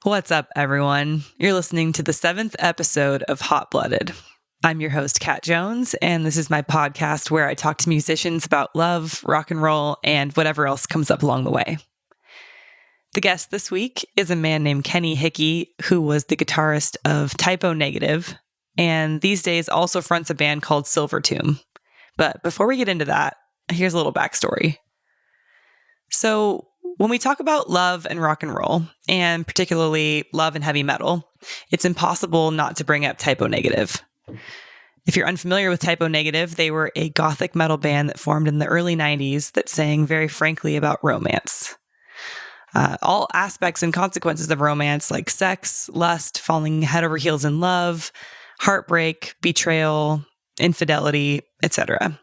What's up, everyone? You're listening to the 7th episode of Hot Blooded. I'm your host, Kat Jones, and this is my podcast where I talk to musicians about love, rock and roll, and whatever else comes up along the way. The guest this week is a man named Kenny Hickey, who was the guitarist of Type O Negative, and these days also fronts a band called Silvertomb. But before we get into that, here's a little backstory. So, when we talk about love and rock and roll, and particularly love and heavy metal, it's impossible not to bring up Type O Negative. If you're unfamiliar with Type O Negative, they were a gothic metal band that formed in the early 90s that sang very frankly about romance. All aspects and consequences of romance, like sex, lust, falling head over heels in love, heartbreak, betrayal, infidelity, etc.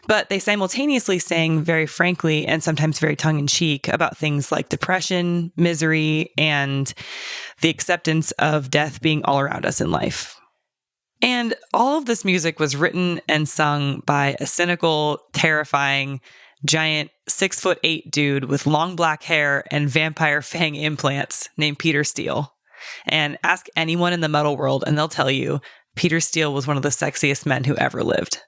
But they simultaneously sang very frankly and sometimes very tongue-in-cheek about things like depression, misery, and the acceptance of death being all around us in life. And all of this music was written and sung by a cynical, terrifying, giant 6'8" dude with long black hair and vampire fang implants named Peter Steele. And ask anyone in the metal world and they'll tell you Peter Steele was one of the sexiest men who ever lived.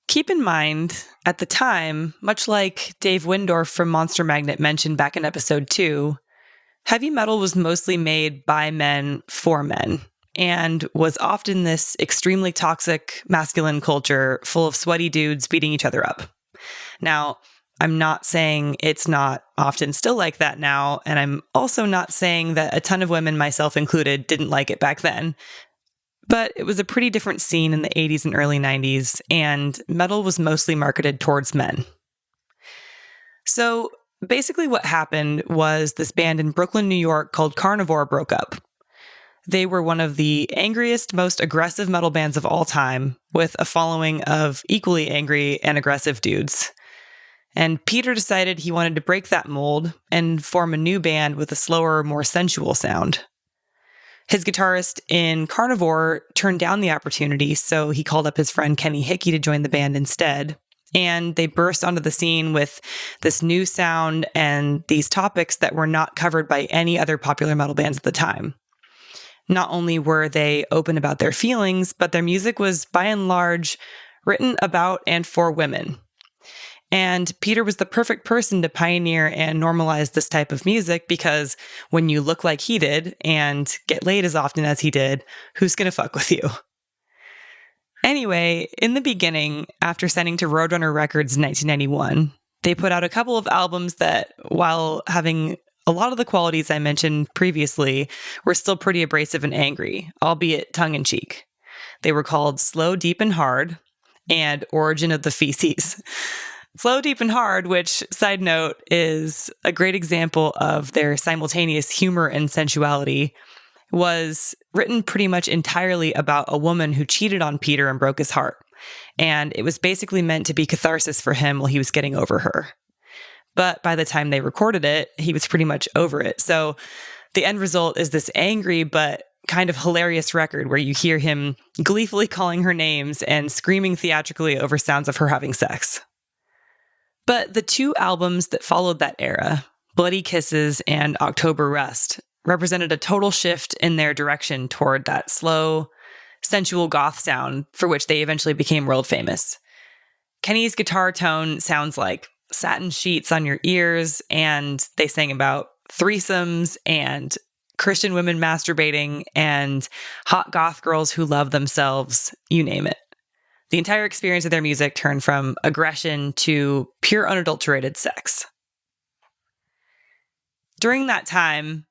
Keep in mind, at the time, much like Dave Windorf from Monster Magnet mentioned back in episode 2, heavy metal was mostly made by men for men, and was often this extremely toxic masculine culture full of sweaty dudes beating each other up. Now, I'm not saying it's not often still like that now, and I'm also not saying that a ton of women, myself included, didn't like it back then. But it was a pretty different scene in the 80s and early 90s, and metal was mostly marketed towards men. So basically what happened was this band in Brooklyn, New York called Carnivore broke up. They were one of the angriest, most aggressive metal bands of all time, with a following of equally angry and aggressive dudes. And Peter decided he wanted to break that mold and form a new band with a slower, more sensual sound. His guitarist in Carnivore turned down the opportunity, so he called up his friend Kenny Hickey to join the band instead. And they burst onto the scene with this new sound and these topics that were not covered by any other popular metal bands at the time. Not only were they open about their feelings, but their music was by and large written about and for women. And Peter was the perfect person to pioneer and normalize this type of music because when you look like he did and get laid as often as he did, who's going to fuck with you? Anyway, in the beginning, after signing to Roadrunner Records in 1991, they put out a couple of albums that, while having a lot of the qualities I mentioned previously, were still pretty abrasive and angry, albeit tongue-in-cheek. They were called Slow, Deep, and Hard and Origin of the Feces. Slow, Deep, and Hard, which, side note, is a great example of their simultaneous humor and sensuality, was written pretty much entirely about a woman who cheated on Peter and broke his heart. And it was basically meant to be catharsis for him while he was getting over her. But by the time they recorded it, he was pretty much over it. So the end result is this angry but kind of hilarious record where you hear him gleefully calling her names and screaming theatrically over sounds of her having sex. But the two albums that followed that era, Bloody Kisses and October Rust, represented a total shift in their direction toward that slow, sensual goth sound for which they eventually became world famous. Kenny's guitar tone sounds like satin sheets on your ears, and they sang about threesomes and Christian women masturbating and hot goth girls who love themselves, you name it. The entire experience of their music turned from aggression to pure unadulterated sex. During that time,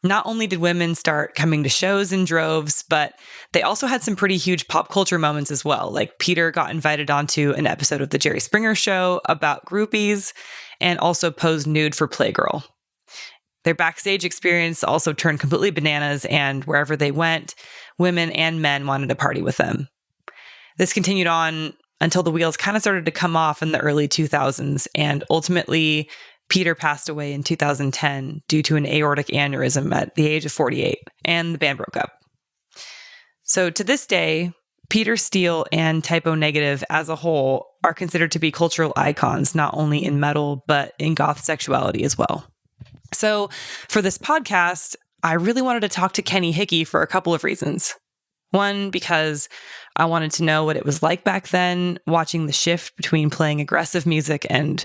not only did women start coming to shows in droves, but they also had some pretty huge pop culture moments as well. Like Peter got invited onto an episode of The Jerry Springer Show about groupies and also posed nude for Playgirl. Their backstage experience also turned completely bananas, and wherever they went, women and men wanted to party with them. This continued on until the wheels kind of started to come off in the early 2000s, and ultimately Peter passed away in 2010 due to an aortic aneurysm at the age of 48, and the band broke up. So to this day, Peter Steele and Type O Negative as a whole are considered to be cultural icons, not only in metal, but in goth sexuality as well. So for this podcast, I really wanted to talk to Kenny Hickey for a couple of reasons. One, because I wanted to know what it was like back then, watching the shift between playing aggressive music and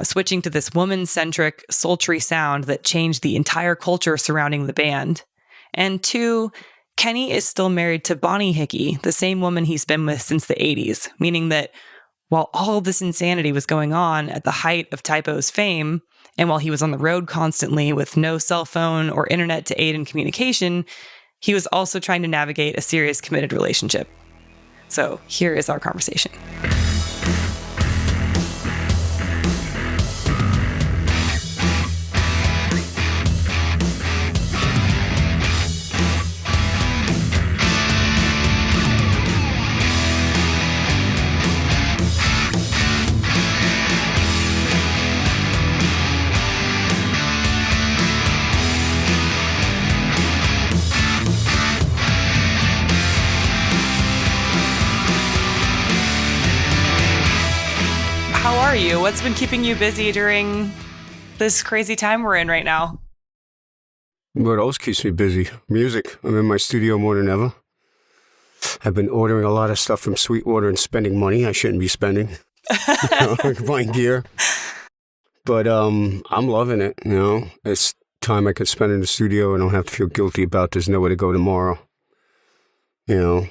switching to this woman-centric, sultry sound that changed the entire culture surrounding the band. And two, Kenny is still married to Bonnie Hickey, the same woman he's been with since the 80s, meaning that while all this insanity was going on at the height of Typo's fame, and while he was on the road constantly with no cell phone or internet to aid in communication, he was also trying to navigate a serious committed relationship. So here is our conversation. How are you? What's been keeping you busy during this crazy time we're in right now? What else keeps me busy? Music. I'm in my studio more than ever. I've been ordering a lot of stuff from Sweetwater and spending money I shouldn't be spending. Buying gear. But I'm loving it, you know. It's time I can spend in the studio and I don't have to feel guilty about there's nowhere to go tomorrow. You know,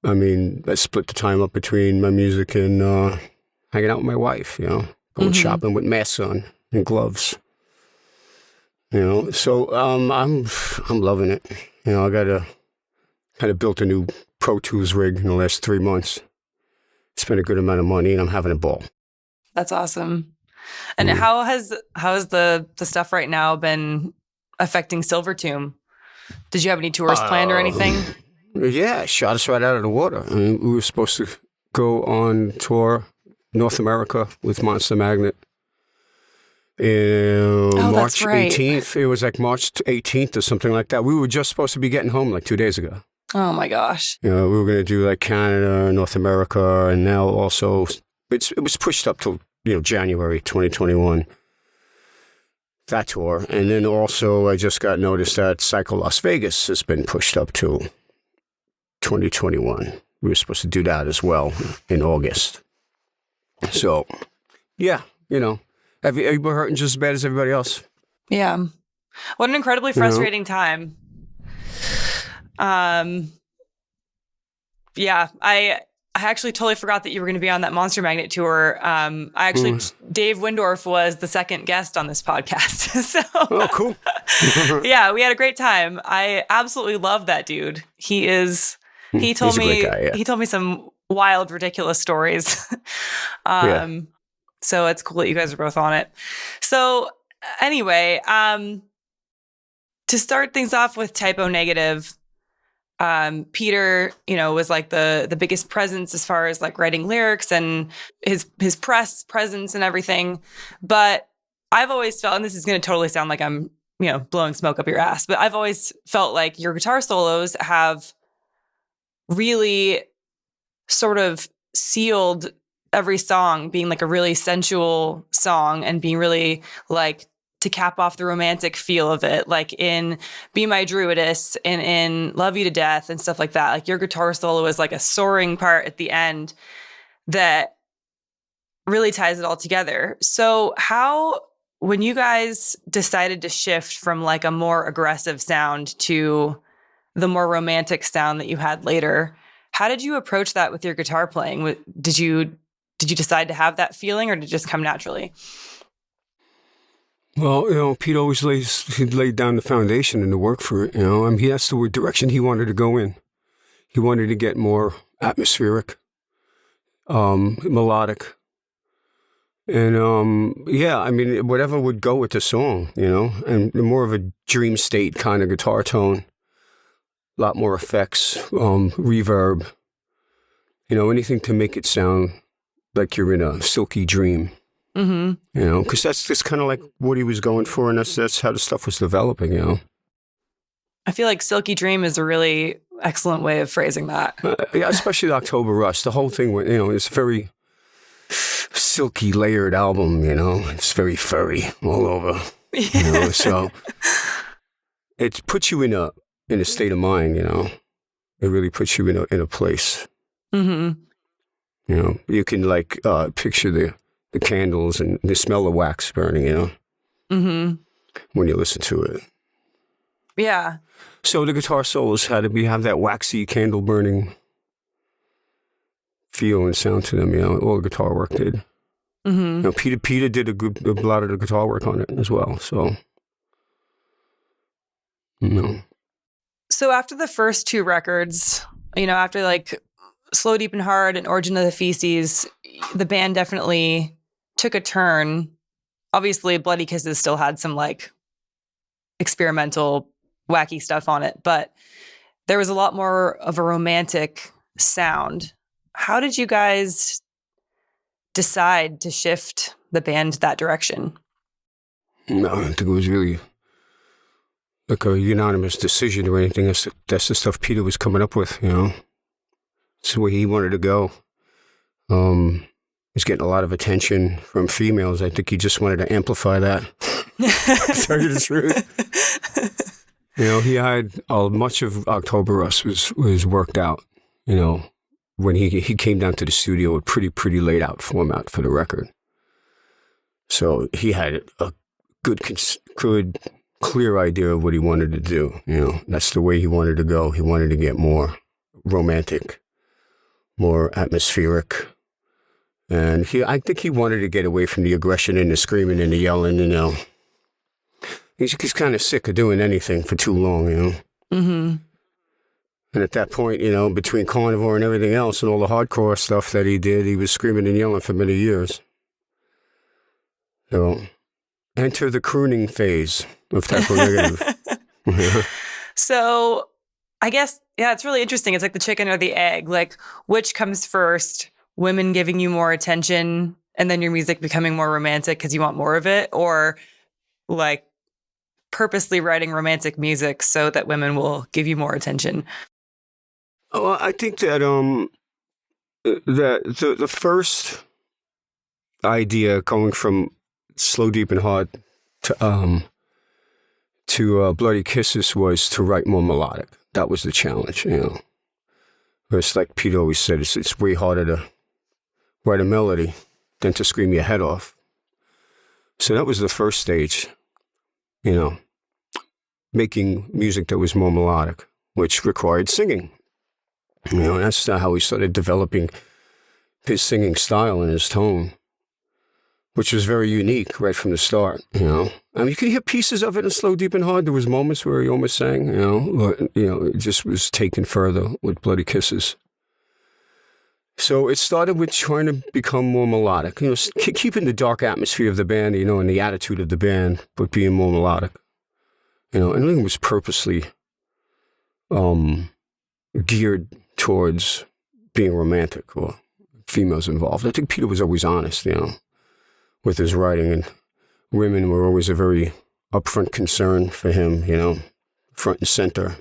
I mean, I split the time up between my music and hanging out with my wife, you know, going shopping with masks on and gloves. You know, so I'm loving it. You know, I kind of built a new Pro Tools rig in the last 3 months. Spent a good amount of money and I'm having a ball. That's awesome. And how has the stuff right now been affecting Silvertomb? Did you have any tours planned or anything? Yeah, it shot us right out of the water. I mean, we were supposed to go on tour North America with Monster Magnet. March 18th. It was like March 18th or something like that. We were just supposed to be getting home like 2 days ago. Oh my gosh. You know, we were going to do like Canada, North America, and now also it was pushed up to, you know, January 2021. That tour. And then also I just got noticed that Psycho Las Vegas has been pushed up to 2021. We were supposed to do that as well in August. So, yeah, you know, have you been hurting just as bad as everybody else? Yeah. What an incredibly frustrating time. Yeah, I actually totally forgot that you were going to be on that Monster Magnet tour. Dave Windorf was the second guest on this podcast. So, oh, cool. Yeah, we had a great time. I absolutely love that dude. He told me, guy, yeah. He told me some wild, ridiculous stories. So it's cool that you guys are both on it. So anyway, to start things off with Typo Negative, Peter, you know, was like the biggest presence as far as like writing lyrics and his press presence and everything. But I've always felt, and this is going to totally sound like I'm, you know, blowing smoke up your ass, but I've always felt like your guitar solos have really sort of sealed every song being like a really sensual song and being really like to cap off the romantic feel of it, like in Be My Druidess and in Love You to Death and stuff like that. Like your guitar solo is like a soaring part at the end that really ties it all together. So when you guys decided to shift from like a more aggressive sound to the more romantic sound that you had later, how did you approach that with your guitar playing? Did you decide to have that feeling or did it just come naturally? Well, you know, Pete always laid down the foundation and the work for it, you know. I mean, that's the direction he wanted to go in. He wanted to get more atmospheric, melodic. And, yeah, I mean, whatever would go with the song, you know, and more of a dream state kind of guitar tone. A lot more effects, reverb, you know, anything to make it sound like you're in a silky dream. You know, because that's just kind of like what he was going for, and that's how the stuff was developing, you know. I feel like Silky Dream is a really excellent way of phrasing that. Yeah, especially the October Rush. The whole thing, you know, it's a very silky, layered album, you know. It's very furry all over, you know, so... it puts you in a state of mind, you know. It really puts you in a place. Mm-hmm. You know, you can like picture the candles and the smell of wax burning, you know, Mm-hmm. when you listen to it. Yeah. So the guitar solos had to have that waxy candle burning feel and sound to them, you know. All the guitar work did. Mm-hmm. You know, Peter did a lot of the guitar work on it as well. So, you know. So after the first two records, you know, after like Slow, Deep, and Hard and Origin of the Feces, the band definitely took a turn. Obviously, Bloody Kisses still had some like experimental, wacky stuff on it, but there was a lot more of a romantic sound. How did you guys decide to shift the band that direction? No, I don't think it was really like a unanimous decision or anything. That's the stuff Peter was coming up with, you know. It's the way he wanted to go. He's getting a lot of attention from females. I think he just wanted to amplify that. To tell you the truth. You know, he had much of October Rust was worked out, you know, when he came down to the studio, a pretty laid out format for the record. So he had a good, clear idea of what he wanted to do. You know, that's the way he wanted to go. He wanted to get more romantic, more atmospheric. And I think he wanted to get away from the aggression and the screaming and the yelling, you know. He's kind of sick of doing anything for too long, you know. Mm-hmm. And at that point, you know, between Carnivore and everything else and all the hardcore stuff that he did, he was screaming and yelling for many years. So, enter the crooning phase of Typo Negative. So, I guess, yeah, it's really interesting. It's like the chicken or the egg. Like, which comes first? Women giving you more attention and then your music becoming more romantic because you want more of it? Or, like, purposely writing romantic music so that women will give you more attention? Well, I think that the first idea going from Slow, Deep, and Hard to Bloody Kisses was to write more melodic. That was the challenge, you know. It's like Pete always said, it's way harder to write a melody than to scream your head off. So that was the first stage, you know, making music that was more melodic, which required singing. You know, and that's how he started developing his singing style and his tone, which was very unique right from the start, you know. I mean, you could hear pieces of it in Slow, Deep, and Hard. There was moments where he almost sang, you know, but, you know, it just was taken further with Bloody Kisses. So it started with trying to become more melodic, you know, keeping the dark atmosphere of the band, you know, and the attitude of the band, but being more melodic, you know. And it was purposely geared towards being romantic or females involved. I think Peter was always honest, you know, with his writing, and women were always a very upfront concern for him, you know, front and center.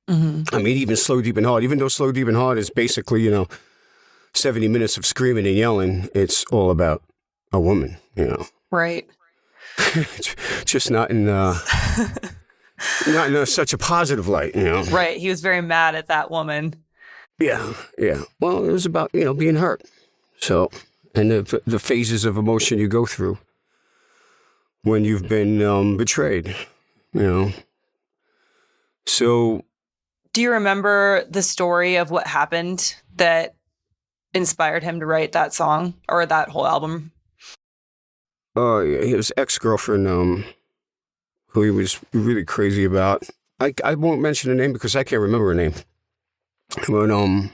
Mm-hmm. I mean, even Slow, Deep, and Hard, even though Slow, Deep, and Hard is basically, you know, 70 minutes of screaming and yelling, it's all about a woman, you know. Right. Just not in such a positive light, you know. Right. He was very mad at that woman. Yeah. Well, it was about, you know, being hurt. So, and the phases of emotion you go through when you've been betrayed, you know. So. Do you remember the story of what happened that inspired him to write that song or that whole album? His ex-girlfriend, who he was really crazy about. I won't mention her name because I can't remember her name. But, and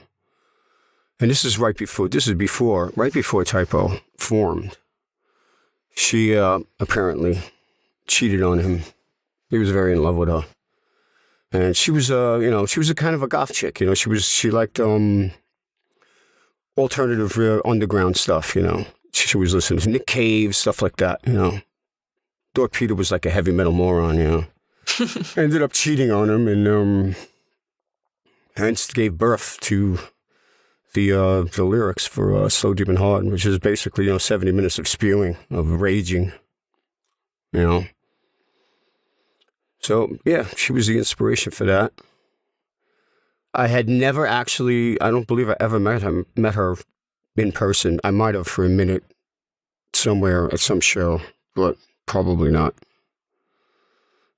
this is right before Typo formed. She apparently cheated on him. He was very in love with her. And she was, you know, she was a kind of a goth chick, you know. She liked alternative underground stuff, you know. She was listening to Nick Cave, stuff like that, you know. Thought Peter was like a heavy metal moron, you know. Ended up cheating on him, and hence gave birth to the lyrics for Slow, Deep, and Hard, which is basically, you know, 70 minutes of spewing, of raging, you know. So, yeah, she was the inspiration for that. I had never actually, I don't believe I ever met her in person. I might have for a minute somewhere at some show, but probably not.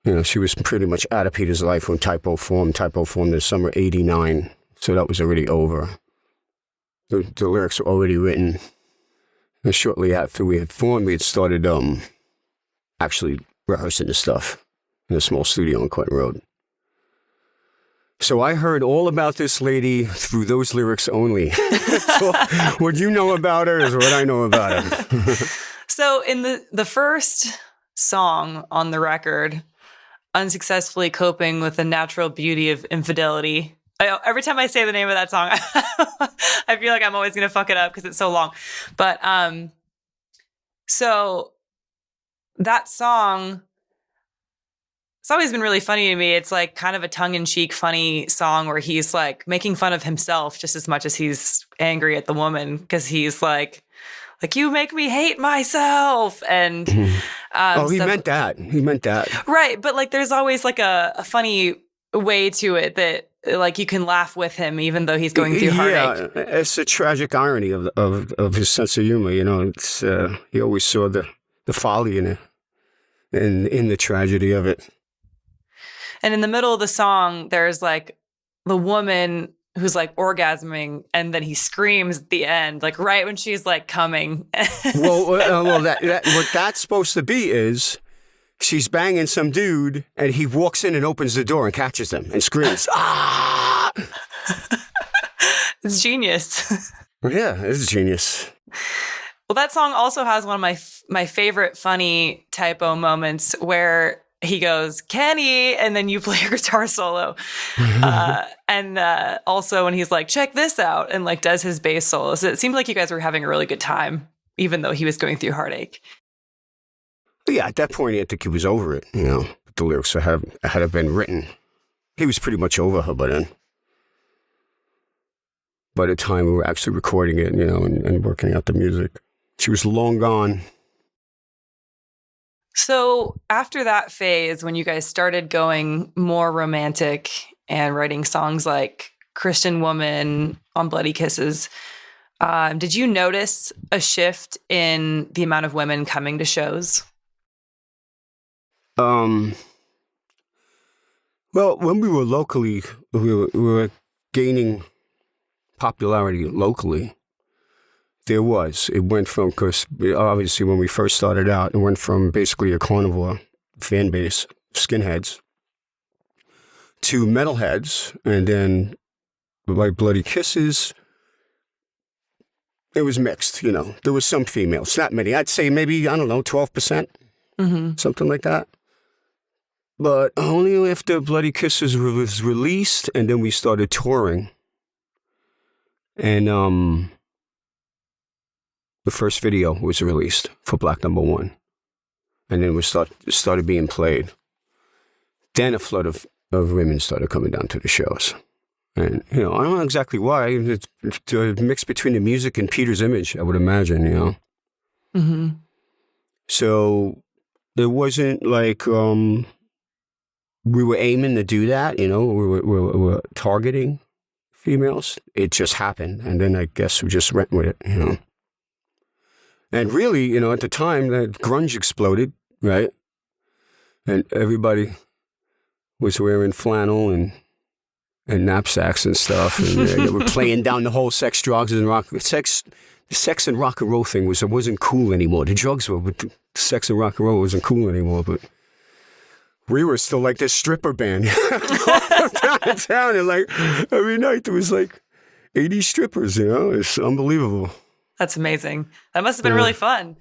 You know, she was pretty much out of Peter's life when Typo formed. Typo formed in summer '89, so that was already over. The lyrics were already written. And shortly after we had formed, we had started actually rehearsing the stuff in a small studio on Clinton Road. So I heard all about this lady through those lyrics only. So what you know about her is what I know about her. So in the first song on the record, Unsuccessfully Coping with the Natural Beauty of Infidelity. Every time I say the name of that song, I feel like I'm always going to fuck it up because it's so long. But so that song, it's always been really funny to me. It's like kind of a tongue-in-cheek, funny song where he's like making fun of himself just as much as he's angry at the woman because he's like, you make me hate myself. And he meant that. He meant that. Right. But like there's always like a funny way to it that like you can laugh with him even though he's going through heartache. Yeah, it's a tragic irony of his sense of humor. You know, it's he always saw the folly in it and in the tragedy of it. And in the middle of the song, there's like the woman who's like orgasming, and then he screams at the end, like right when she's like coming. well, that what that's supposed to be is she's banging some dude, and he walks in and opens the door and catches them and screams, "Ah!" It's genius. Yeah, it's genius. Well, that song also has one of my favorite funny Typo moments where he goes, Kenny, and then you play a guitar solo. And also when he's like, check this out, and like does his bass solo. So it seemed like you guys were having a really good time, even though he was going through heartache. Yeah, at that point, I think he was over it, you know. The lyrics had been written. He was pretty much over her by then. By the time we were actually recording it, you know, and working out the music. She was long gone. So after that phase, when you guys started going more romantic and writing songs like Christian Woman on Bloody Kisses, did you notice a shift in the amount of women coming to shows? Well, when we were locally, we were gaining popularity locally. It went from, because obviously when we first started out, it went from basically a carnivore fan base, skinheads, to metalheads, and then like Bloody Kisses, it was mixed, you know. There was some females, not many. I'd say maybe, 12%, something like that. But only after Bloody Kisses was released, and then we started touring. And the first video was released for Black Number One. And then it started being played. Then a flood of women started coming down to the shows. And, I don't know exactly why. It's a mix between the music and Peter's image, I would imagine, Mm-hmm. So it wasn't like we were aiming to do that, we were targeting females. It just happened. And then I guess we just went with it, And really, at the time that grunge exploded, right? And everybody was wearing flannel and knapsacks and stuff. And they were playing down the whole sex, drugs, and rock. The sex and rock and roll thing wasn't cool anymore. The drugs were, but the sex and rock and roll wasn't cool anymore. But we were still like this stripper band downtown. And like every night there was like 80 strippers, It's unbelievable. That's amazing. That must have been really fun.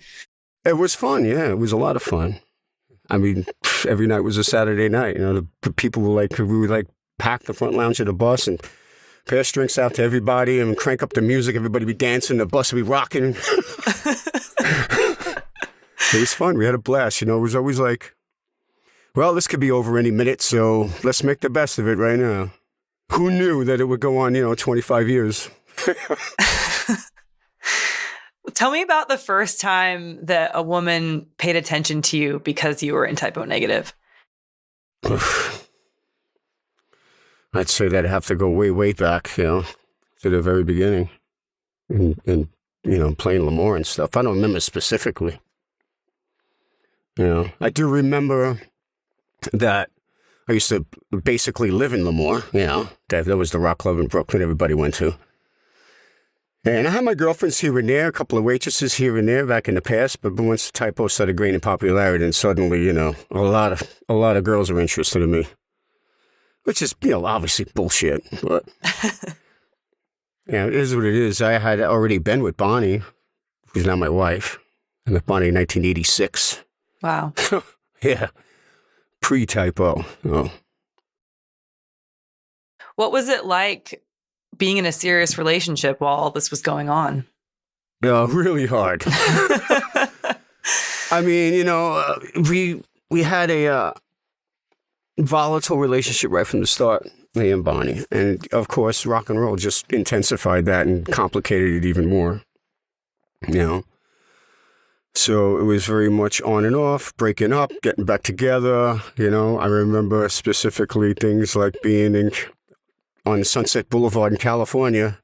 It was fun, yeah. It was a lot of fun. I mean, every night was a Saturday night. The people were like, we would like pack the front lounge of the bus and pass drinks out to everybody and crank up the music. Everybody be dancing. The bus would be rocking. It was fun. We had a blast. It was always like, well, this could be over any minute, so let's make the best of it right now. Who knew that it would go on, 25 years? Tell me about the first time that a woman paid attention to you because you were in Typo Negative. I'd say that'd have to go way, way back, to the very beginning. And playing Lemoore and stuff. I don't remember specifically. I do remember that I used to basically live in Lemoore, that was the rock club in Brooklyn everybody went to. And I had my girlfriends here and there, a couple of waitresses here and there back in the past, but once the typo started gaining popularity, then suddenly, a lot of girls were interested in me. Which is, obviously bullshit, but it is what it is. I had already been with Bonnie, who's now my wife. I met Bonnie in 1986. Wow. Yeah. Pre-typo. Oh. What was it like being in a serious relationship while all this was going on? Really hard. I mean, we had a volatile relationship right from the start, me and Bonnie. And, of course, rock and roll just intensified that and complicated it even more, So it was very much on and off, breaking up, getting back together, I remember specifically things like being on Sunset Boulevard in California,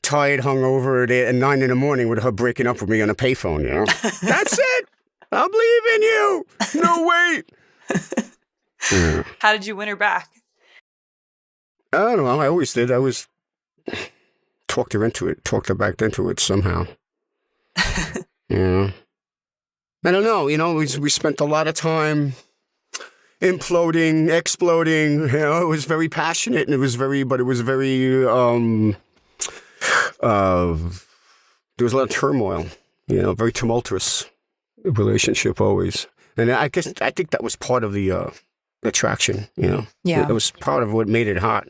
tired, hungover at 9 a.m. with her breaking up with me on a payphone, That's it! I'm leaving you! No, wait! Yeah. How did you win her back? I don't know. I always did. I always talked her back into it somehow. Yeah. I don't know. We spent a lot of time imploding, exploding. It was very passionate, and it was very. There was a lot of turmoil. Very tumultuous relationship always. And I think that was part of the attraction. Yeah, it was part of what made it hot.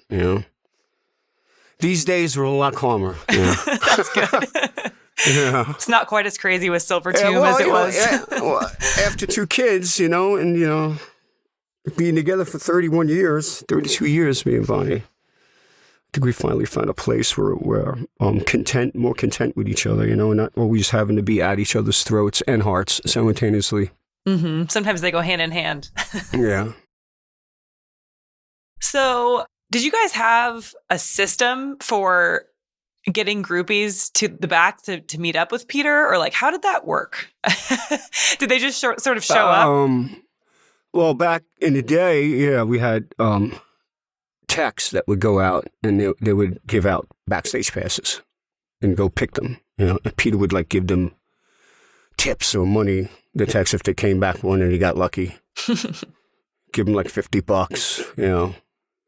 These days we're a lot calmer. That's good. Yeah. It's not quite as crazy with Silvertomb as it was. After 2 kids, and being together for 32 years, me and Bonnie. I think we finally found a place where we're more content with each other, and not always having to be at each other's throats and hearts simultaneously. Mm-hmm. Sometimes they go hand in hand. Yeah. So, did you guys have a system for getting groupies to the back to meet up with Peter? Or how did that work? Did they just sort of show up? Well, back in the day, yeah, we had techs that would go out and they would give out backstage passes and go pick them. And Peter would give them tips or money, the techs, if they came back one and he got lucky. Give them $50,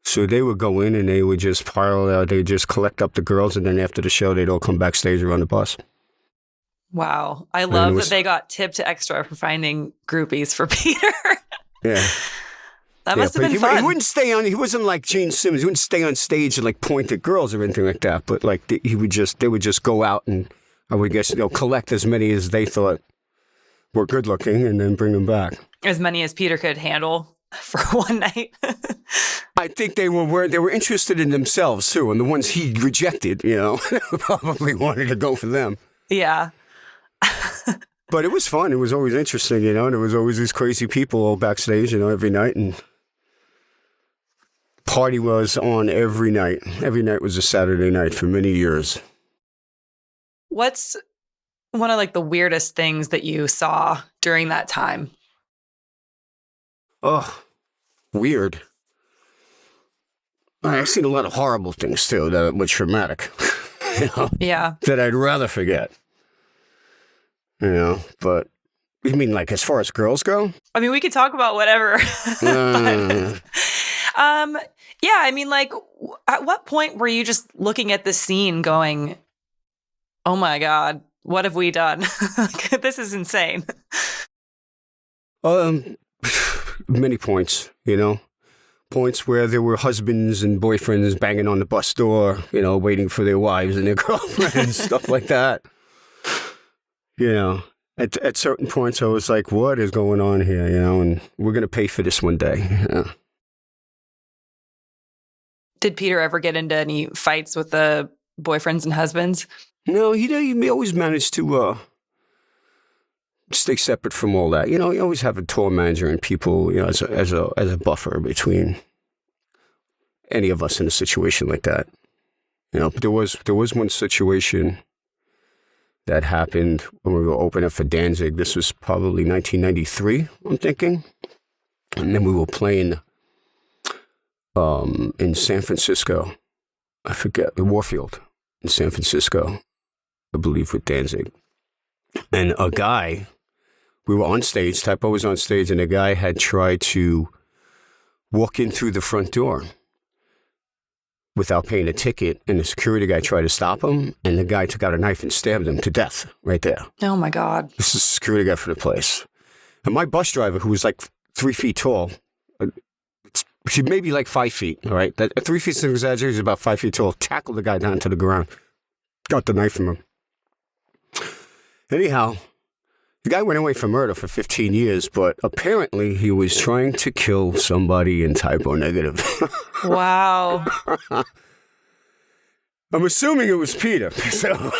So they would go in and they would just pile out, they'd just collect up the girls, and then after the show, they'd all come backstage or on the bus. Wow. I love that they got tipped extra for finding groupies for Peter. Yeah. That must have been fun. He wouldn't stay on, he wasn't like Gene Simmons, he wouldn't stay on stage and point at girls or anything like that, but they would just go out and, I would guess, collect as many as they thought were good looking and then bring them back. As many as Peter could handle for one night. I think they were interested in themselves too, and the ones he rejected, probably wanted to go for them. Yeah. But it was fun. It was always interesting, There was always these crazy people all backstage, every night, and party was on every night. Every night was a Saturday night for many years. What's one of the weirdest things that you saw during that time? Oh, weird. I've seen a lot of horrible things too that were traumatic. Yeah. That I'd rather forget. But you mean as far as girls go? I mean, we could talk about whatever. Yeah, I mean, at what point were you just looking at this scene going, oh my God, what have we done? This is insane. Many points, Points where there were husbands and boyfriends banging on the bus door, waiting for their wives and their girlfriends and stuff like that. At certain points I was like, what is going on here, and we're going to pay for this one day. Yeah. Did Peter ever get into any fights with the boyfriends and husbands? No, he always managed to stay separate from all that. You know, you always have a tour manager and people, you know, as a buffer between any of us in a situation like that. You know, but there was one situation that happened when we were opening for Danzig. This was probably 1993, I'm thinking. And then we were playing in San Francisco. I forget, Warfield in San Francisco, I believe, with Danzig. And a guy, we were on stage, Typo was on stage, and a guy had tried to walk in through the front door without paying a ticket, and the security guy tried to stop him, and the guy took out a knife and stabbed him to death right there. Oh, my God. This is the security guy for the place. And my bus driver, who was like 3 feet tall, she may be like 5 feet, all right? 3 feet is an exaggeration, he's about 5 feet tall, tackled the guy down to the ground, got the knife from him. Anyhow, the guy went away for murder for 15 years, but apparently he was trying to kill somebody in typo negative. Wow. I'm assuming it was Peter, so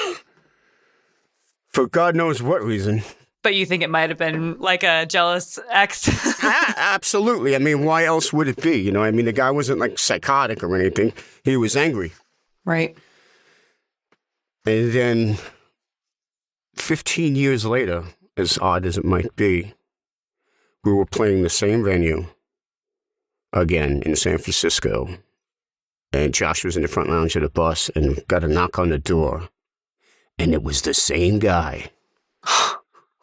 for God knows what reason. But you think it might have been like a jealous ex? Absolutely. I mean, why else would it be? You know, I mean, the guy wasn't like psychotic or anything. He was angry. Right. And then 15 years later, as odd as it might be, we were playing the same venue again in San Francisco. And Josh was in the front lounge of the bus and got a knock on the door. And it was the same guy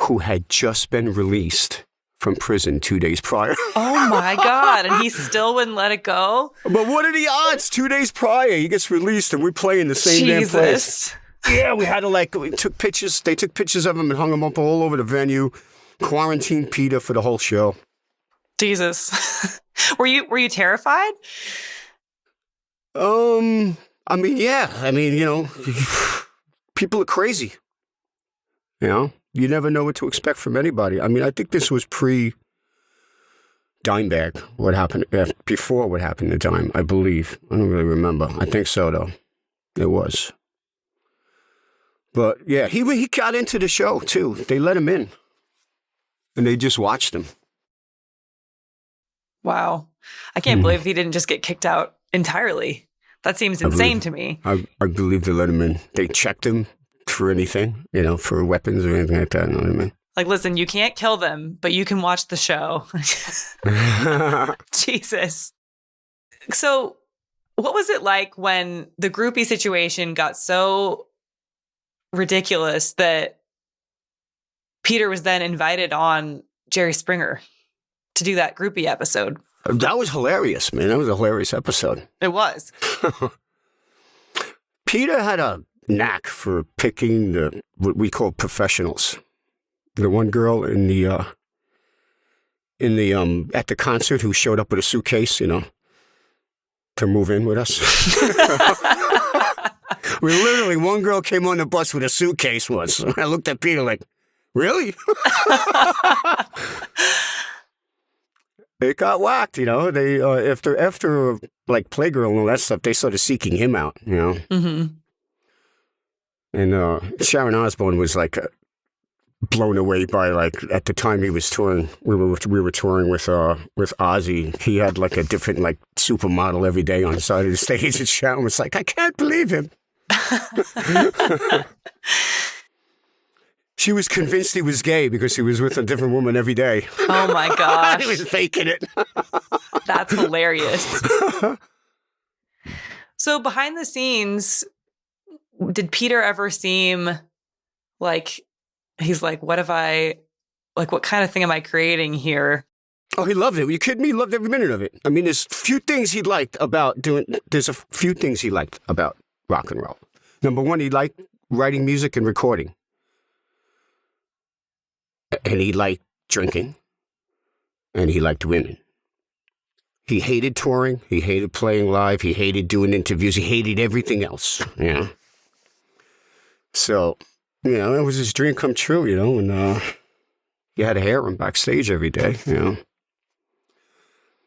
who had just been released from prison 2 days prior. Oh, my God. And he still wouldn't let it go? But what are the odds? 2 days prior, he gets released and we play in the same damn place. Yeah, we had to we took pictures. They took pictures of him and hung him up all over the venue. Quarantined Peter for the whole show. Jesus. Were you terrified? I mean, yeah. I mean, you know, people are crazy. You know, you never know what to expect from anybody. I mean, I think this was pre-Dimebag, what happened, before what happened to Dime, I believe. I don't really remember. I think so, though. It was. But, yeah, he got into the show, too. They let him in. And they just watched him. Wow. I can't believe he didn't just get kicked out entirely. That seems insane to me. I believe they let him in. They checked him for anything, you know, for weapons or anything like that. You know what I mean? Like, listen, you can't kill them, but you can watch the show. Jesus. So what was it like when the groupie situation got so ridiculous that Peter was then invited on Jerry Springer to do that groupie episode? That was hilarious, man. That was a hilarious episode. It was. Peter had a knack for picking what we call professionals. The one girl at the concert who showed up with a suitcase, you know, to move in with us. One girl came on the bus with a suitcase once. I looked at Peter like, really? It got whacked, you know. They after like Playgirl and all that stuff, they started seeking him out, you know. Mm-hmm. And Sharon Osbourne was like blown away by, like, at the time he was touring. We were touring with Ozzy. He had like a different like supermodel every day on the side of the stage, and Sharon was like, I can't believe him. She was convinced he was gay because he was with a different woman every day. Oh, my gosh. He was faking it. That's hilarious. So behind the scenes, did Peter ever seem like, he's like, what kind of thing am I creating here? Oh, he loved it. Are you kidding me? He loved every minute of it. I mean, there's a few things he liked about rock and roll. Number one, he liked writing music and recording. And he liked drinking. And he liked women. He hated touring. He hated playing live. He hated doing interviews. He hated everything else, you know. So, you know, it was his dream come true, you know, and he had to hear him backstage every day, you know.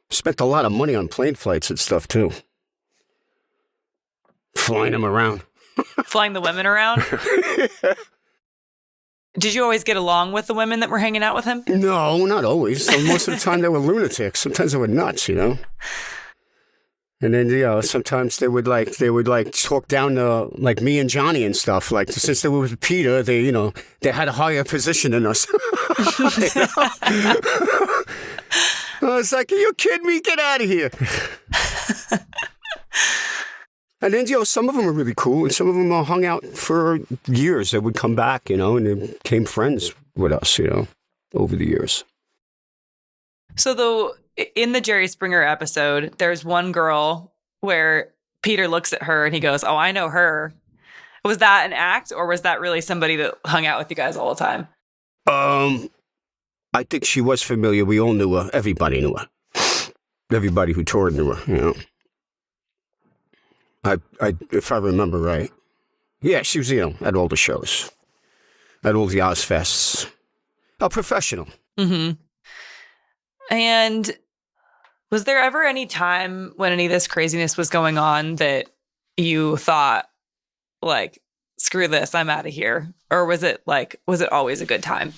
Spent a lot of money on plane flights and stuff, too. Flying him around. Flying the women around? Did you always get along with the women that were hanging out with him? No, not always. So most of the time they were lunatics. Sometimes they were nuts, And then, sometimes they would talk down to like me and Johnny and stuff. Like since they were with Peter, they had a higher position than us. I was like, "Are you kidding me? Get out of here!" And then, some of them were really cool, and some of them hung out for years. They would come back, and they became friends with us, over the years. So in the Jerry Springer episode, there's one girl where Peter looks at her and he goes, "Oh, I know her." Was that an act, or was that really somebody that hung out with you guys all the time? I think she was familiar. We all knew her. Everybody knew her. Everybody who toured knew her, if I remember right. Yeah, she was, at all the shows. At all the Ozfests. A professional. Mm-hmm. And was there ever any time when any of this craziness was going on that you thought, like, screw this, I'm out of here? Or was it always a good time?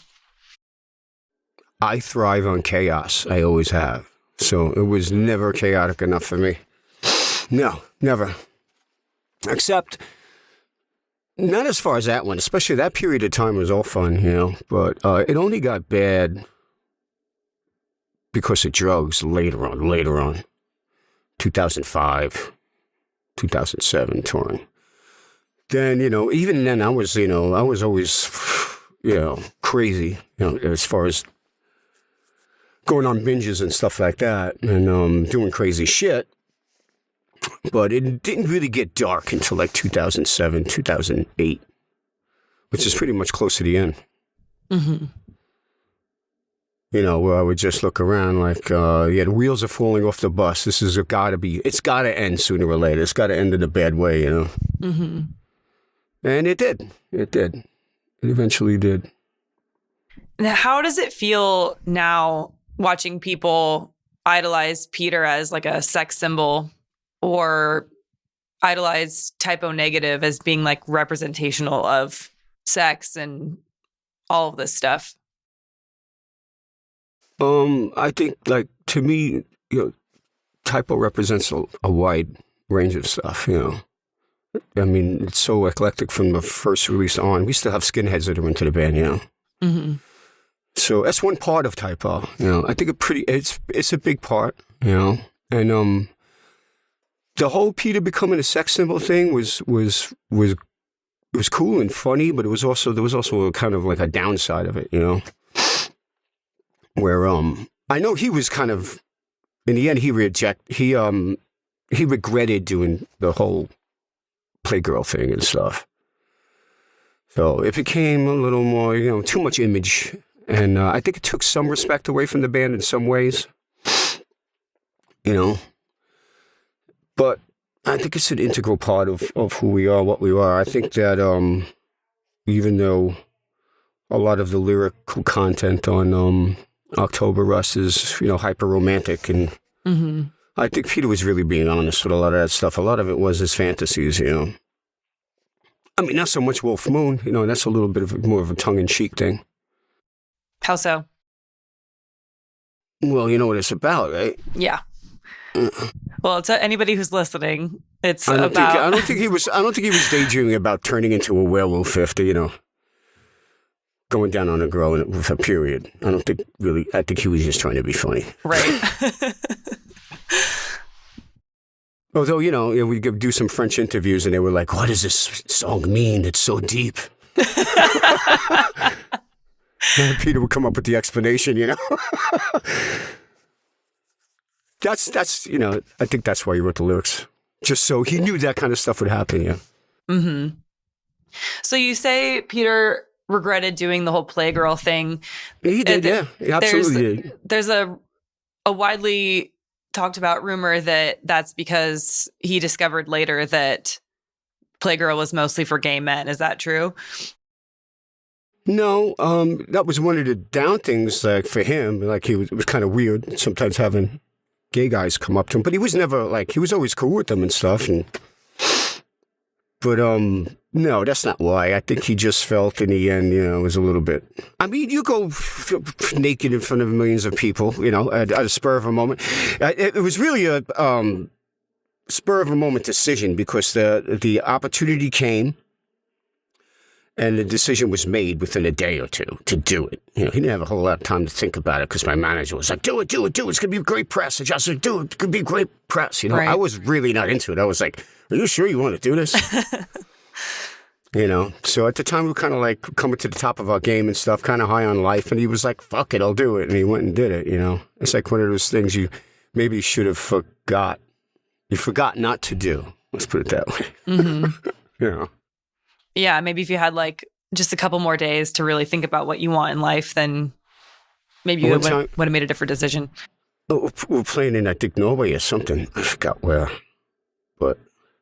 I thrive on chaos. I always have. So it was never chaotic enough for me. No, never. Except, not as far as that one. Especially that period of time was all fun, But it only got bad because of drugs later on. 2005, 2007 touring. Then, even then I was always, crazy, as far as going on binges and stuff like that and doing crazy shit. But it didn't really get dark until like 2007, 2008, which is pretty much close to the end. Mm-hmm. Where I would just look around like, the wheels are falling off the bus. It's got to end sooner or later. It's got to end in a bad way, Mm-hmm. And it did. It eventually did. Now, how does it feel now watching people idolize Peter as like a sex symbol or idolize Typo Negative as being like representational of sex and all of this stuff? I think, like, to me, Typo represents a wide range of stuff, I mean, it's so eclectic from the first release on. We still have skinheads that are into the band, Mm-hmm. So that's one part of Typo, I think it's a big part, And the whole Peter becoming a sex symbol thing was cool and funny, but there was also a kind of like a downside of it, Where I know he was kind of, in the end he regretted doing the whole Playgirl thing and stuff. So it became a little more, too much image. And I think it took some respect away from the band in some ways, But I think it's an integral part of who we are, what we are. I think that even though a lot of the lyrical content on October Rust is, hyper romantic, and Mm-hmm. I think Peter was really being honest with a lot of that stuff. A lot of it was his fantasies, I mean, not so much Wolf Moon, that's a little bit more of a tongue-in-cheek thing. How so? Well, you know what it's about, right? Yeah. Well, to anybody who's listening, it's I about. don't think he was daydreaming about turning into a werewolf after, going down on a girl with a period. I think he was just trying to be funny. Right. Although, we could do some French interviews and they were like, what does this song mean? It's so deep. And Peter would come up with the explanation, That's I think that's why he wrote the lyrics. Just so he knew that kind of stuff would happen, yeah. Mm-hmm. So you say Peter regretted doing the whole Playgirl thing. He did, yeah. He absolutely did. There's a widely talked about rumor that that's because he discovered later that Playgirl was mostly for gay men. Is that true? No, that was one of the down things, like, for him. Like, it was kind of weird sometimes having gay guys come up to him, but he was never, like, he was always cool with them and stuff. But No, that's not why. I think he just felt in the end, it was a little bit. I mean, you go naked in front of millions of people, at a spur of a moment. It was really a spur of a moment decision because the opportunity came and the decision was made within a day or two to do it. He didn't have a whole lot of time to think about it because my manager was like, do it. It's going to be great press. And Josh was like, do it. It's going to be great press. Right. I was really not into it. I was like, are you sure you want to do this? So at the time we were kind of like coming to the top of our game and stuff, kind of high on life. And he was like, fuck it, I'll do it. And he went and did it, It's like one of those things you maybe should have forgot. You forgot not to do. Let's put it that way. Mm-hmm. Yeah, maybe if you had like just a couple more days to really think about what you want in life, then maybe you would have made a different decision. We were playing in, I think, Norway or something. I forgot where. But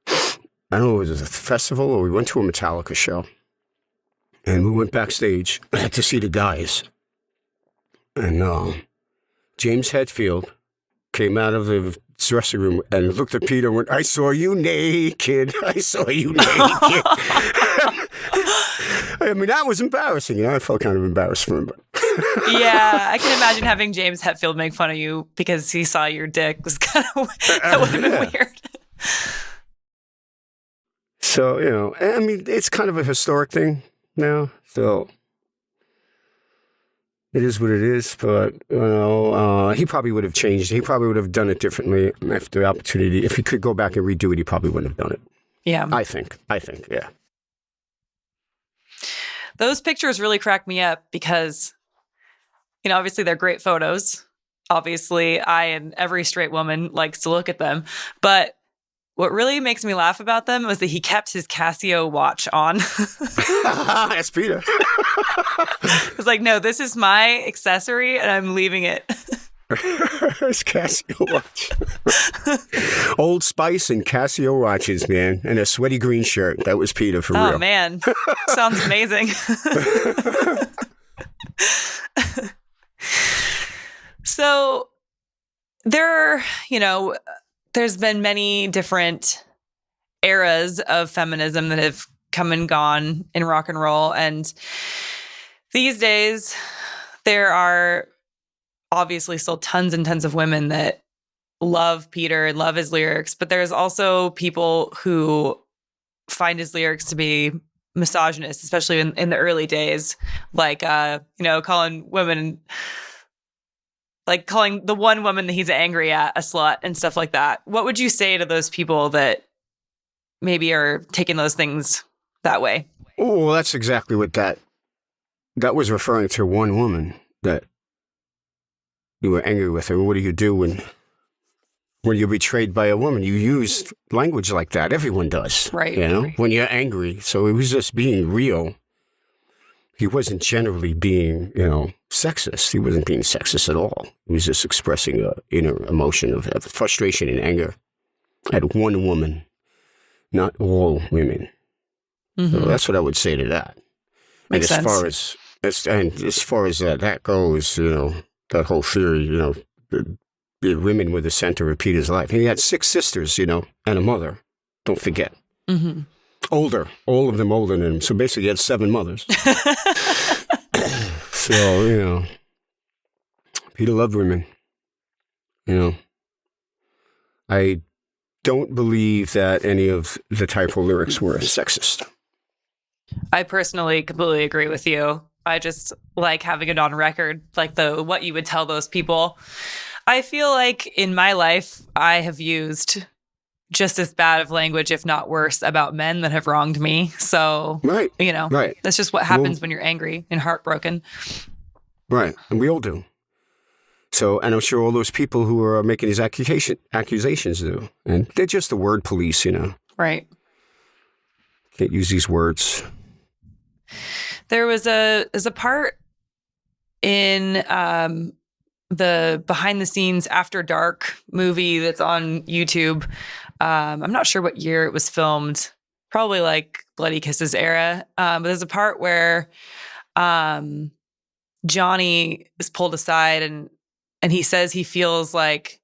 I don't know if it was a festival or we went to a Metallica show. And we went backstage to see the guys. And James Hetfield came out of the dressing room and looked at Peter and went, I saw you naked. I saw you naked. I mean, that was embarrassing. I felt kind of embarrassed for him. But yeah, I can imagine having James Hetfield make fun of you because he saw your dick was kind of, that would have been weird. So, I mean, it's kind of a historic thing now. So it is what it is. But, he probably would have changed. He probably would have done it differently after the opportunity. If he could go back and redo it, he probably wouldn't have done it. Yeah. I think, yeah. Those pictures really crack me up because, obviously they're great photos. Obviously, I and every straight woman likes to look at them. But what really makes me laugh about them was that he kept his Casio watch on. That's Peter. It's like, no, this is my accessory and I'm leaving it. His Casio watch. Old Spice and Casio watches, man. And a sweaty green shirt. That was Peter for real. Oh, man. Sounds amazing. So there's been many different eras of feminism that have come and gone in rock and roll. And these days, there are obviously still tons and tons of women that love Peter and love his lyrics. But there's also people who find his lyrics to be misogynist, especially in the early days, like, calling women... like calling the one woman that he's angry at a slut and stuff like that. What would you say to those people that maybe are taking those things that way? Oh, well, that's exactly what that was referring to, one woman that you were angry with her. What do you do when you're betrayed by a woman? You use language like that. Everyone does. Right. When you're angry. So it was just being real. He wasn't generally being, sexist. He wasn't being sexist at all. He was just expressing an inner emotion of frustration and anger at one woman, not all women. Mm-hmm. So that's what I would say to that. Makes and sense. As far as that goes, that whole theory, the women were the center of Peter's life. He had 6 sisters, and a mother. Don't forget. Mm-hmm. Older, all of them older than him. So basically, he had 7 mothers. So, Peter loved women. I don't believe that any of the type of lyrics were sexist. I personally completely agree with you. I just like having it on record, like what you would tell those people. I feel like in my life, I have used just as bad of language, if not worse, about men that have wronged me. So, right. That's just what happens when you're angry and heartbroken. Right. And we all do. So, and I'm sure all those people who are making these accusations do. And they're just the word police, Right. Can't use these words. There was a part in the behind the scenes After Dark movie that's on YouTube. I'm not sure what year it was filmed, probably like Bloody Kisses era. But there's a part where Johnny is pulled aside and he says he feels like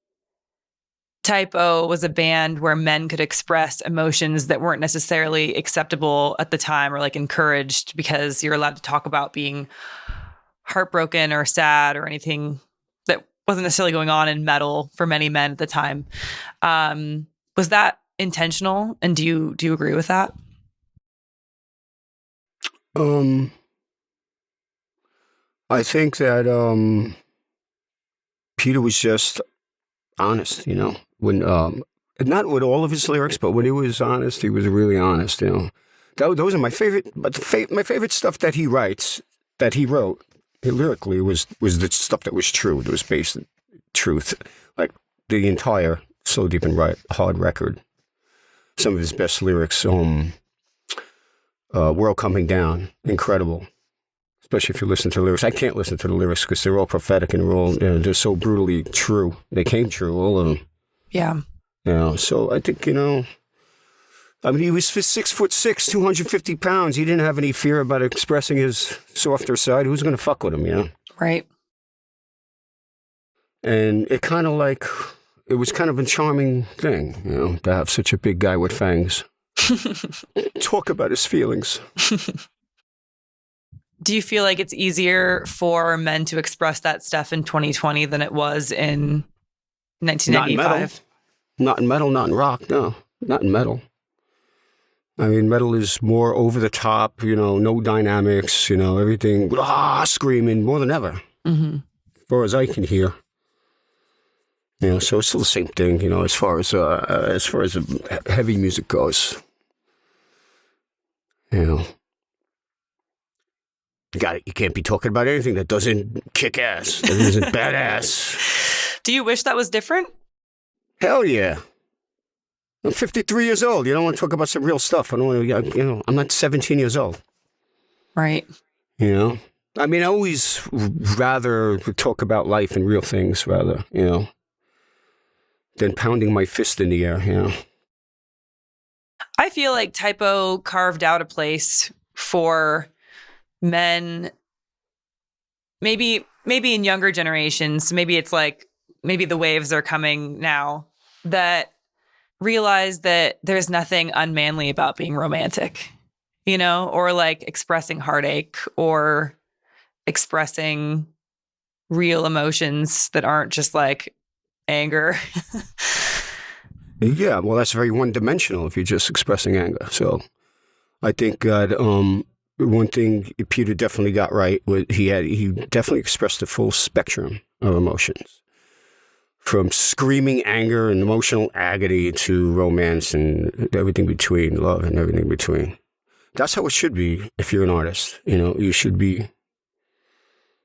Type O was a band where men could express emotions that weren't necessarily acceptable at the time or like encouraged, because you're allowed to talk about being heartbroken or sad or anything that wasn't necessarily going on in metal for many men at the time. Was that intentional? And do you agree with that? I think that Peter was just honest, when not with all of his lyrics, but when he was honest, he was really honest. Those are my favorite. But my favorite stuff that he writes, that he wrote lyrically, was the stuff that was true. It was based in truth, like the entire Slow Deep and Hard record. Some of his best lyrics, World Coming Down, incredible. Especially if you listen to the lyrics. I can't listen to the lyrics because they're all prophetic and they're so brutally true. They came true, all of them. Yeah. So I think, he was 6'6", 250 pounds. He didn't have any fear about expressing his softer side. Who's going to fuck with him, Right. And it was kind of a charming thing, to have such a big guy with fangs. Talk about his feelings. Do you feel like it's easier for men to express that stuff in 2020 than it was in 1995? Not in metal, not in rock, no. Not in metal. I mean, metal is more over the top, no dynamics, everything, screaming more than ever, as far as I can hear. So it's still the same thing, as far as heavy music goes. You can't be talking about anything that doesn't kick ass, that isn't badass. Do you wish that was different? Hell yeah. I'm 53 years old. You don't want to talk about some real stuff. I don't want to, I'm not 17 years old. Right. I mean, I always rather talk about life and real things rather, than pounding my fist in the air, I feel like Type O carved out a place for men, maybe in younger generations, maybe it's like, maybe the waves are coming now, that realize that there's nothing unmanly about being romantic, or like expressing heartache or expressing real emotions that aren't just like anger. Yeah, well, that's very one-dimensional if you're just expressing anger. So I think one thing Peter definitely got right was he definitely expressed the full spectrum of emotions, from screaming anger and emotional agony to romance and everything between, love and everything between. That's how it should be if you're an artist. You should be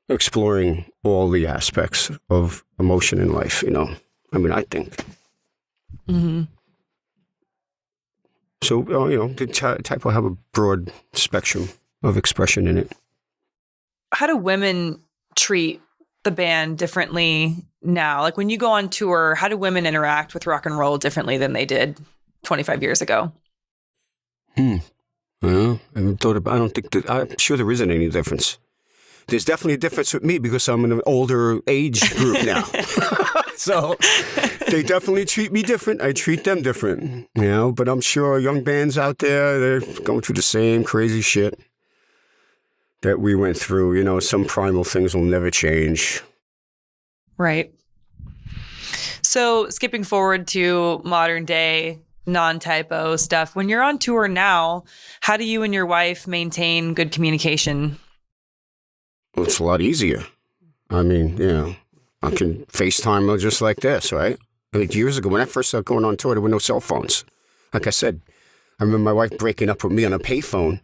exploring all the aspects of emotion in life. I mean, I think. Mm-hmm. So, the Type will have a broad spectrum of expression in it. How do women treat the band differently now? Like when you go on tour, how do women interact with rock and roll differently than they did 25 years ago? Well, I haven't thought about. I'm sure there isn't any difference. There's definitely a difference with me because I'm in an older age group now. So they definitely treat me different. I treat them different, but I'm sure young bands out there, they're going through the same crazy shit that we went through. Some primal things will never change. Right. So skipping forward to modern day non-Type O stuff, when you're on tour now, how do you and your wife maintain good communication? Well, it's a lot easier. I mean, I can FaceTime just like this, right? I mean, years ago, when I first started going on tour, there were no cell phones. Like I said, I remember my wife breaking up with me on a payphone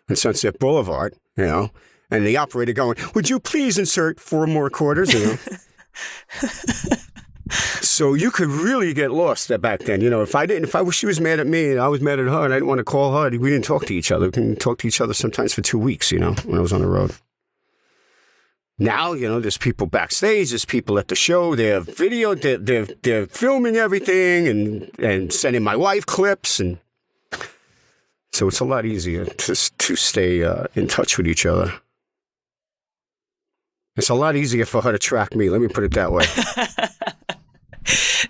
on Sunset Boulevard, and the operator going, "Would you please insert 4 more quarters?" So you could really get lost back then. She was mad at me and I was mad at her and I didn't want to call her, we didn't talk to each other. We didn't talk to each other sometimes for 2 weeks, when I was on the road. Now, there's people backstage, there's people at the show, they have video, they're filming everything and sending my wife clips. And so it's a lot easier to stay in touch with each other. It's a lot easier for her to track me, let me put it that way.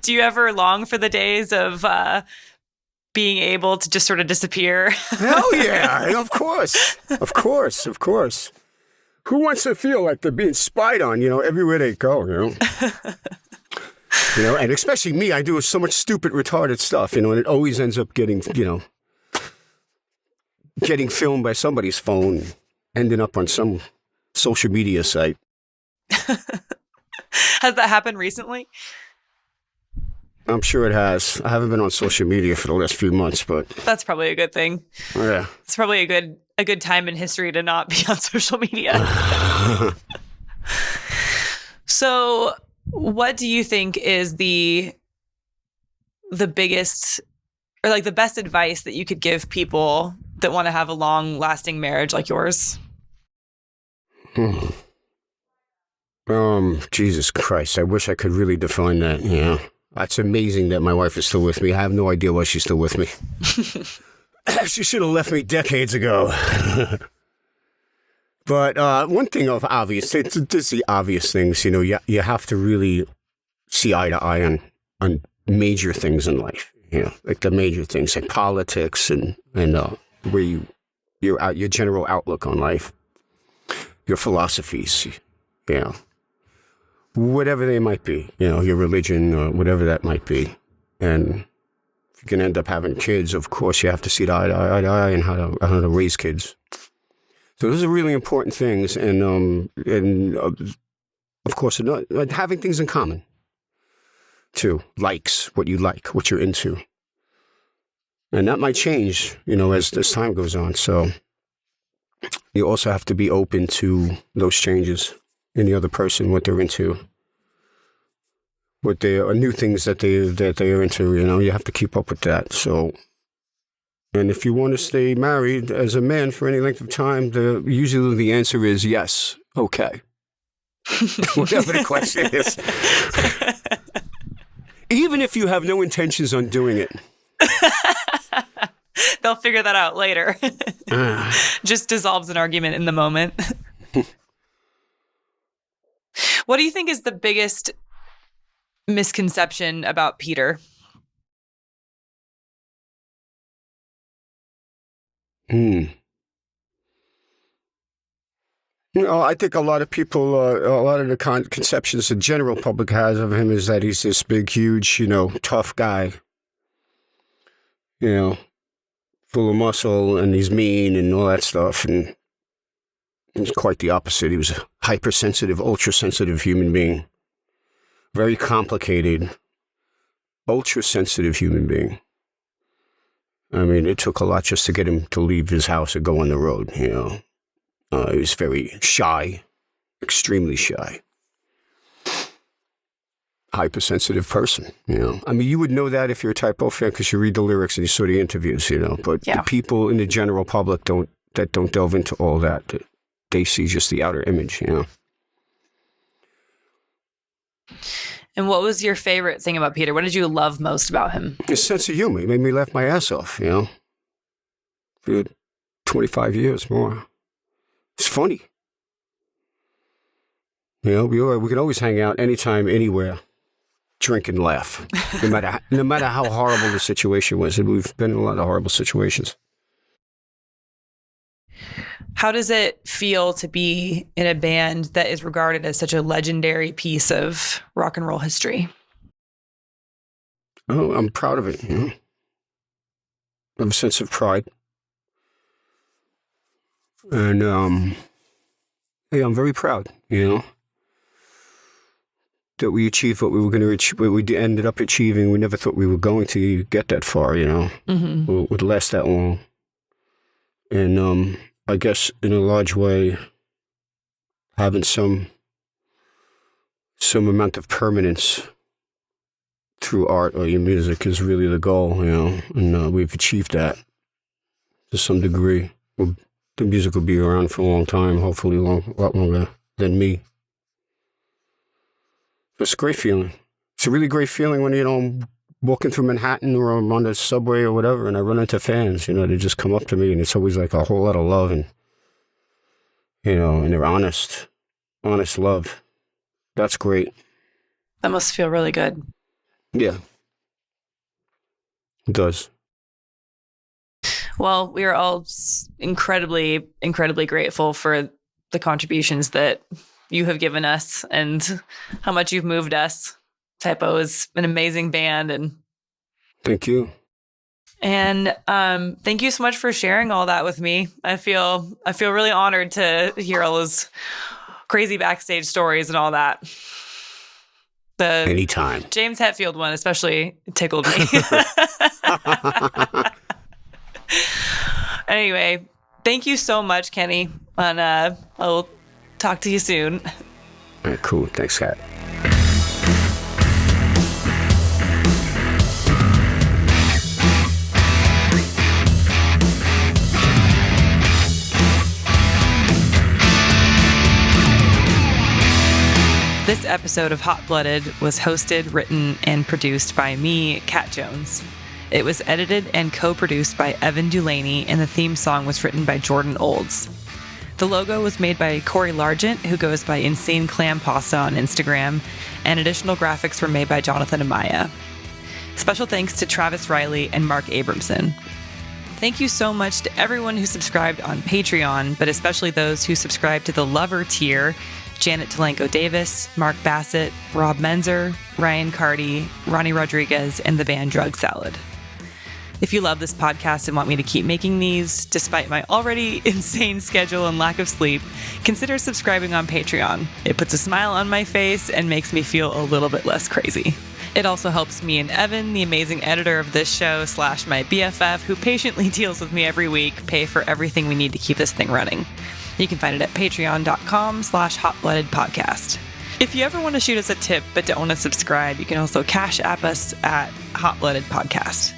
Do you ever long for the days of being able to just sort of disappear? Hell yeah, of course. Of course, of course. Who wants to feel like they're being spied on, everywhere they go, and especially me, I do so much stupid, retarded stuff, and it always ends up getting filmed by somebody's phone, ending up on some social media site. Has that happened recently? I'm sure it has. I haven't been on social media for the last few months, but that's probably a good thing. Yeah, it's probably a good time in history to not be on social media. So, what do you think is the biggest, or like the best advice that you could give people that want to have a long-lasting marriage like yours? Jesus Christ! I wish I could really define that. Yeah. It's amazing that my wife is still with me. I have no idea why she's still with me. She should have left me decades ago. But one thing of obvious, it's the obvious things, you have to really see eye to eye on major things in life, like the major things like politics and where your general outlook on life, your philosophies, whatever they might be, your religion or whatever that might be. And if you can end up having kids, of course, you have to see eye to eye and how to raise kids. So those are really important things. And of course, having things in common, too. Likes, what you like, what you're into. And that might change, as time goes on. So you also have to be open to those changes in the other person, what they're into, what they are, new things that they are into. You have to keep up with that. So, and if you want to stay married as a man for any length of time, usually the answer is yes. Okay, whatever the question is, even if you have no intentions on doing it. They'll figure that out later. Just dissolves an argument in the moment. What do you think is the biggest misconception about Peter? I think a lot of people, a lot of the conceptions the general public has of him is that he's this big, huge, tough guy, full of muscle, and he's mean and all that stuff. And he's quite the opposite. He was a hypersensitive, ultra-sensitive human being. Very complicated, ultra-sensitive human being. I mean, it took a lot just to get him to leave his house and go on the road, He was very shy, extremely shy. Hypersensitive person, I mean, you would know that if you're a Typo fan because you read the lyrics and you saw the interviews, but the people in the general public don't delve into all that. They see just the outer image, And what was your favorite thing about Peter? What did you love most about him? His sense of humor. He made me laugh my ass off, For 25 years more. It's funny. We could always hang out anytime, anywhere, drink and laugh, no matter how horrible the situation was. And we've been in a lot of horrible situations. How does it feel to be in a band that is regarded as such a legendary piece of rock and roll history? Oh, I'm proud of it. I have a sense of pride. And, I'm very proud, that we achieved what we were going to achieve, what we ended up achieving. We never thought we were going to get that far, Mm-hmm. It would last that long. And, I guess in a large way, having some amount of permanence through art or your music is really the goal, and we've achieved that to some degree. The music will be around for a long time, hopefully a lot longer than me. It's a great feeling. It's a really great feeling when, I'm walking through Manhattan or I'm on the subway or whatever, and I run into fans, they just come up to me, and it's always like a whole lot of love, and, and they're honest love. That's great. That must feel really good. Yeah. It does. Well, we are all incredibly, incredibly grateful for the contributions that you have given us and how much you've moved us. Typo is an amazing band, and Thank you. And thank you so much for sharing all that with me. I feel really honored to hear all those crazy backstage stories and all that. The Anytime. James Hetfield one especially tickled me. Anyway, thank you so much, Kenny. And I'll talk to you soon. All right, cool. Thanks, Kat. This episode of Hot Blooded was hosted, written, and produced by me, Kat Jones. It was edited and co-produced by Evan Dulaney, and the theme song was written by Jordan Olds. The logo was made by Corey Largent, who goes by Insane Clam Pasta on Instagram, and additional graphics were made by Jonathan Amaya. Special thanks to Travis Riley and Mark Abramson. Thank you so much to everyone who subscribed on Patreon, but especially those who subscribed to the Lover tier: Janet Talenko-Davis, Mark Bassett, Rob Menzer, Ryan Carty, Ronnie Rodriguez, and the band Drug Salad. If you love this podcast and want me to keep making these, despite my already insane schedule and lack of sleep, consider subscribing on Patreon. It puts a smile on my face and makes me feel a little bit less crazy. It also helps me and Evan, the amazing editor of this show / my BFF, who patiently deals with me every week, pay for everything we need to keep this thing running. You can find it at patreon.com/hotbloodedpodcast. If you ever want to shoot us a tip but don't want to subscribe, you can also Cash App us at hotbloodedpodcast.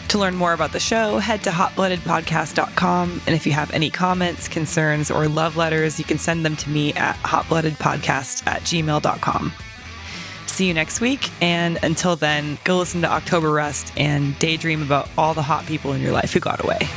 To learn more about the show, head to hotbloodedpodcast.com. And if you have any comments, concerns, or love letters, you can send them to me at hotbloodedpodcast@gmail.com. See you next week. And until then, go listen to October Rust and daydream about all the hot people in your life who got away.